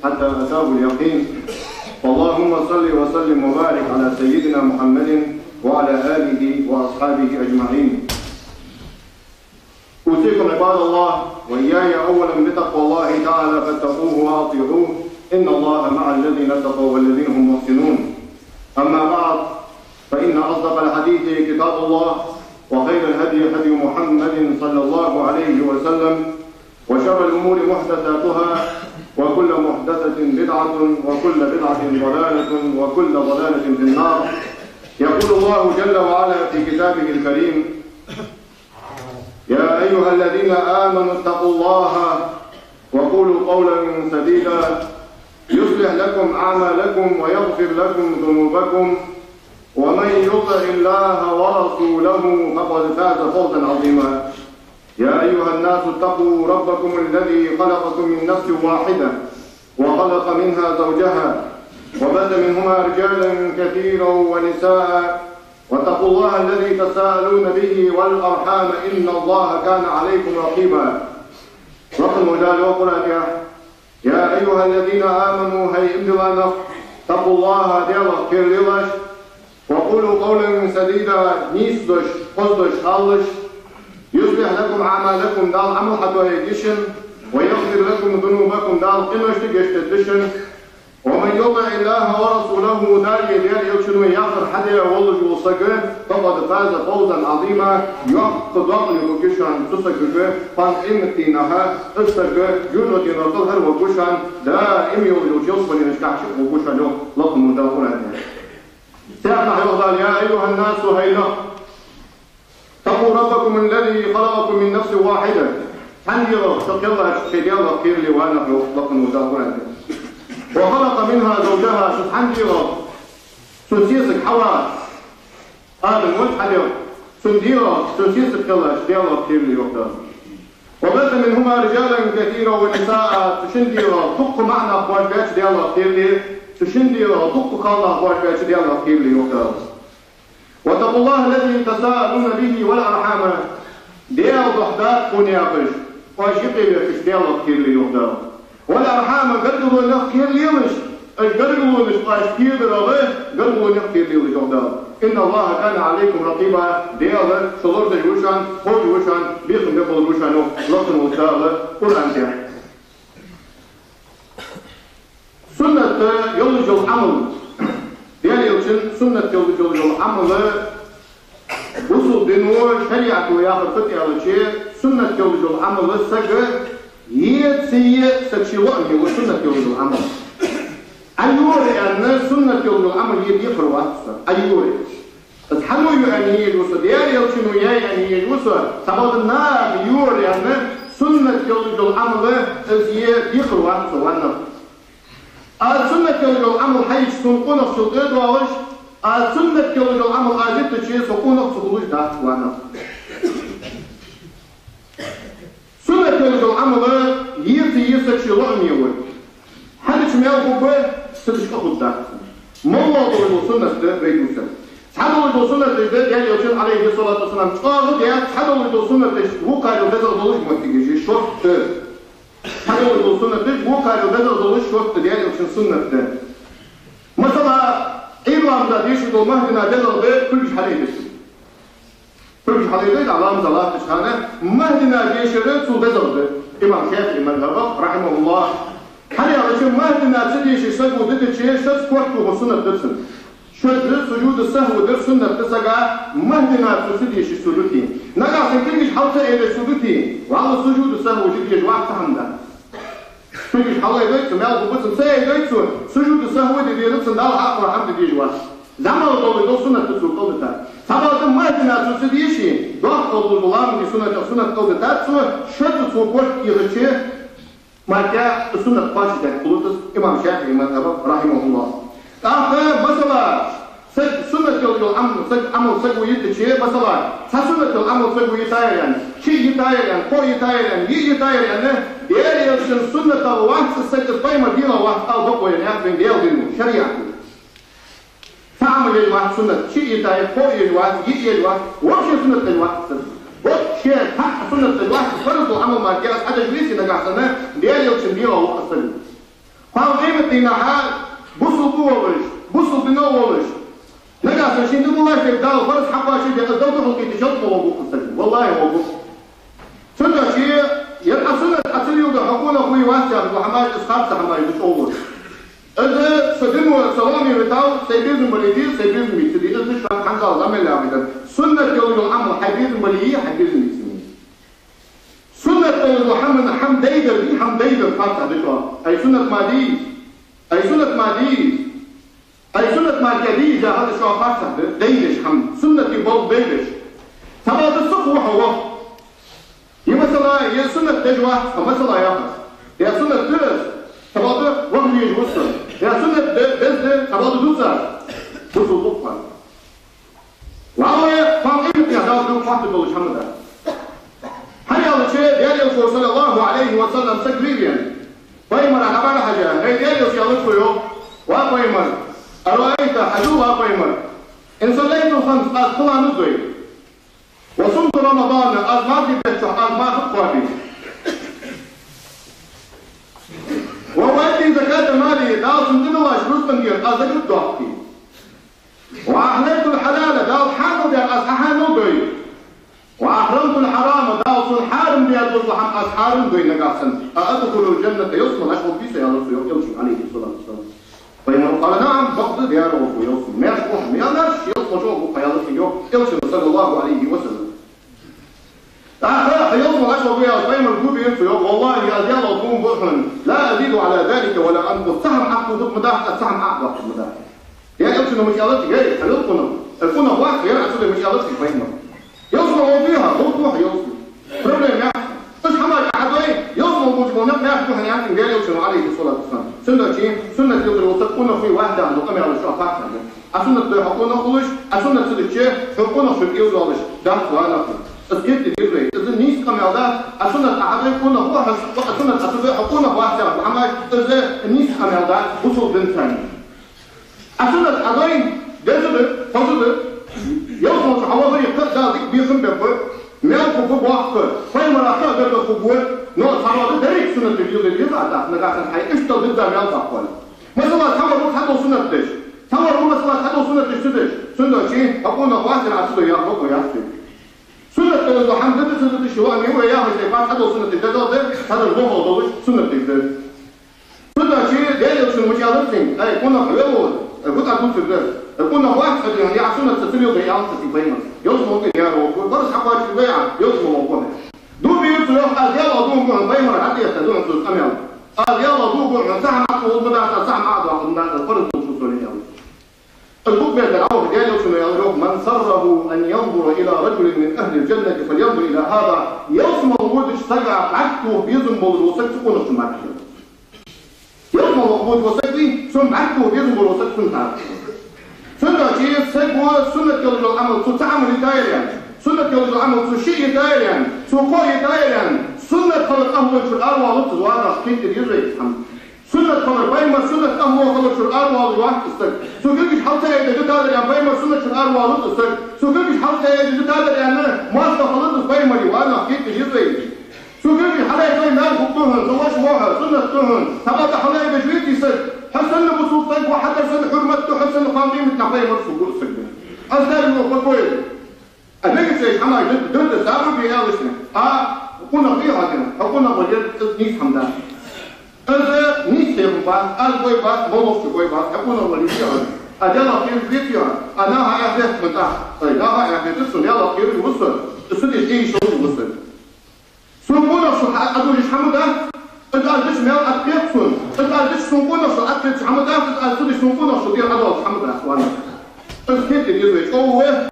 حتى أتاه اليقين. اللهم صل وسلم وبارك على سيدنا محمد وعلى آله وأصحابه أجمعين. أوصيكم عباد الله وإياي أولا بتقوى الله تعالى فاتقوه وأطيعوه، إن الله مع الذين اتقوا والذين هم محسنون. أما بعد، فإن أصدق الحديث كتاب الله، وخير الهدي هدي محمد صلى الله عليه وسلم، وشر الأمور محدثاتها، وكل محدثة بدعة، وكل بدعة ضلالة، وكل ضلالة في النار. يقول الله جل وعلا في كتابه الكريم: يا أيها الذين آمنوا اتقوا الله وقولوا قولا سديدا يصلح لكم أعمالكم ويغفر لكم ذنوبكم، ومن يطع الله ورسوله فقد فاز فوزا عظيما. يا أيها الناس اتقوا ربكم الذي خلقكم من نفس واحدة وخلق منها زوجها وبث منهما رجالا كثيرا ونساء، واتقوا الله الذي تساءلون به والأرحام إن الله كان عليكم رقيبا. رقم ودال وقرأ: يا أيها الذين آمنوا هي إمدوانا اتقوا الله ديالك كيرليوش وقولوا قولا سديدا نيسدوش قصدوش خالش يصلح لكم أعمالكم دال عمل حتى يجيشن ويغفر لكم ذنوبكم دال قمش تجيشتدشن، ومن يطع الله ورسوله دال يدير يكشن ويغفر حدا والله وصقه فقد فاز فوزا عظيما. يقضى لكشان تسقه فانقمتينها تسقه يونتي نطلها وكشان دائم يوجد ونشكعش وكشان لطم داخلها. سيحنا يقول: يا أيها الناس هينا اتقوا ربكم الذي خلقكم من نفس واحدة. حنيرا تقيلا شديالا كير لي وانا في لطم داخلها. وخلق منها زوجها سبحانيرا سنسيسك حوا آدم وجحدير سنديرا سنسيسك كلا شديالا كير لي وقتها. وبث منهما رجالا كثيرا ونساء تشنديرا تق معنا أخوات بيتش ديالا كير لي تشنديرا تق خالنا أخوات بيتش ديالا كير لي وقتها. واتقوا الله الذي تساءلون به والأرحام ديال ضحدات كونياقش واشيقي بيكش ديالا كير لي وقتها. والأرحام قدروا نخير ليوش قدروا نشقاش كير برغيه قدروا نخير ليوش وقتها. إن الله كان عليكم رقيبا ديالا شلور دجوشان خوش وشان بيخم يقول وشانو لطن وستاغ قرآن تيح. سنة يولج الحمل ديال يوشن سنة يولج الحمل وصل دينو شريعة وياخر فتي على شيء. سنة يولج الحمل سجل يتسيء سكشيواني وسنة يولج الحمل. أيوري أن سنة يولج الحمل يقروا أكثر أيوري تحلو يعني يجوز ديال يوشنو يعني يجوز سبب النار يوري أن سنة يولج الحمل يقروا أكثر وانا. سنة يولج الحمل حيث سنقون في الغد والش سنة يولج الحمل أجد شيء سنقون في الغد وانا. سنة يولج الحمل يسك شلون يقول حدش ما يقول سلش أخذ ده ما الله ضرب سنة ده بيدوسه حدوا يدوسون ده يعني يوشن عليه الصلاة والسلام قالوا ده حدوا يدوسون ده هو قالوا ده ضلوش متجيش شفت حدوا يدوسون ده هو قالوا ده ضلوش شفت ده يعني يوشن سنة ده مثلا إمام ده ديش يقول مهدنا ده ضلوش كل شيء عليه كل حديث على مزالات تشانه مهدنا جيشرت سودزرد إمام شافعي مذهبه رحمه الله حالي على شيء مهدنا تديش يسجوا ضد شيء شخص كوكو وسنة درسن شد سجود السهو در سنة تسجع مهدنا تسديش سجودتي نقع في كلش حوصة إلى سجودتي وعلى سجود السهو جديد واحد حمدا كلش حوصة يدرس مال بقص سيدرس سجود السهو اللي يدرس دال حق وحمد جيجواش زمان طول سنة تسوق ده سبب ما تنا تسديشي ضغط الظلام سنة قوزتات شد سوق يغشي ما جاء سنة قاشدة قلت إمام شافعي مذهبه رحمه الله. مثلا سنة الأمر أمر سجوا يتشي مثلا سنة الأمر سجوا يتايرن شيء يتايرن قو يتايرن يتايرن ياري سنة الواحد سجل طيمة دينا واحد أو بقوة يعني ديال دينه شريعة فعمل الواحد سنة شيء يتاير قو الواحد الواحد وش سنة الواحد وش حق سنة الواحد فرض الأمر ما جاء حاجة جلسي نقع سنة ديال يوشن دينا وقت سنة فهم dina ha busul duolish, busul dinolish. Nagasa şimdi bu lafı dal farz habaşı de dal ki tişat bu kısa. Vallahi bu. Sonra şey ya asıl da hakuna huyu vasya bu hamal isqat hamal bu olur. İzle sedin ve salami ve tav seybizm balidi seybizm mitdi. İzle şu an kanka zamel abiden. Sünnet yolu amal habibizm balidi habibizm mitdi. Sünnet yolu hamdeydir fatsa dikwa. Ay sünnet madi. Ay sünnet madi. أي سنة مركزية هذا شو خاصة دينش حم سنة يبول دينش تبعت الصفوة هو هي مثلا هي سنة تجوى مثلا ياخذ هي سنة درس تبعت وهم يجوسر هي سنة بزد تبعت دوسر بوسو طفل وهو فاقيم في هذا الدول فاقد دولش حمدا هل هذا الشيء ديالي صلى الله عليه وسلم سكريبيا فايمر على بعض حاجة هي ديالي وشيالوش فيو وفايمر أرأيت حجوها قيمة إن صليت الخمس أدخلها نزوي وصمت رمضان أزمات بيتشح أزمات القوابي ووأدي زكاة مالي دال سنتين الله شروط تنجير أزكت ضحكي وأحللت الحلال دال حاكم ديال أصحاها نزوي وأحرمت الحرام دال صنحارم ديال تصلحم أصحارم دوي نقاسن أدخل الجنة يصمل أشغل في سيارة الصيوط يمشي عليه الصلاة والسلام فإنه قال نعم بقضي دياله ويوصل ما يشبه ما يقدرش يوصل شوفه خيالات اليوم يوصل صلى الله عليه وسلم أخلاق يوصل أشبه بها فإن الجوب يوصل والله يا ديال أضمون برهن لا أزيد على ذلك ولا أنقص سهم عقد ضد مداح السهم عقد ضد مداح يا يوصل مش يالتي جاي حلوكنا الكنا واحد يا أسود مش يالتي فإنه يوصل وفيها روح يوصل بروبلم يا بس حماك أحدوين يوصل وجبونات ما يحكوا يعني عن ديال يوصل عليه الصلاة والسلام سنة يوصل وتكون في واحدة عند قمر على الشعب فاكر أسنة حكونا خلوش أسنة سلكشة حكونا في الإيوزالش ده وأنا اسكت ديري إذا نيس قمر ده أسنة أحدوين كنا هو أسنة أسنة حكونا واحدة محمد إذا نيس قمر ده وصل بنتين أسنة أحدوين ده فضل يوصل حوالي ده بيخم بفر مال فوق واحد فاهم راح ده فوق نوع صار دريك سنة اللي بعدها نقاش الحي إيش ضد مال تقول مثلا ثمر حتى سنة دش ثمر مثلا حتى سنة دش سنة شيء أقول واحد على سنة ياخذ وياخذ سنة الحمد لله سنة الشواء هو ياخذ شيء بعد حتى سنة الجدال هذا الجمهور ضوج سنة الجدال سنة شيء ده سنة مش عارفين أي كنا خيال كنت أقول في الجدال كنا واحد يعني على سنة تسليو ضيعة تسيبينا يوصل ممكن يا رب برضه حقا شوية يوصل موقوف دو بيوصل يوم قال يلا دوم بيمر حتى يستدون في القمر قال يلا دوم سهم عقد مدى سهم عقد الفرد الشسولين البوك بيت العوض جاي يوصل يروح من سره أن ينظر إلى رجل من أهل الجنة فلينظر إلى هذا يوصل وجود سجع عكته بيزم بالوسط تكون اجتماعية يوصل وجود وسطي ثم عكته بيزم بالوسط تكون سنة شيء سجوا سنة يوم العمل تعمل دايريا سنة يوم العمل شيء دايريا قوي دايريا سنة خلق أهل في الأرض ولط زوانا كنت يجري سنة خلق بينما سنة أهل خلق في الأرض والواحد استك سوكيش حتى يجد هذا يعني بينما سنة في الأرض ولط استك سوكيش حتى يجد هذا يعني ما استخلص بينما يوانا كنت يجري سوكيش حلا يجي نام خطوهن زواج واحد سنة تهن تبغى حلا يبجويت يسد حسن بسلطانك وحتى سن حرمته حسن قانون النقاي مرسو قرصك أصدر من قوي أدرك شيء حنا ضد السبب بيالشنا كنا فيها كنا كنا بجد نيس حمدان إذا نيس يبغى القوي بعد مولوش قوي بعد كنا بجد أجل أخير فيها أنا هاي أخذت متى لا هاي أخذت سنيا أخير وصل السنة إيه شو وصل سنقول شو أدور حمدان إذا أدرس مال أكيدون إذا أدرس سنقول شو أكيد حمدان إذا أدرس سنقول شو ديال أدور حمدان أخوانا إذا كنت يجوز أوه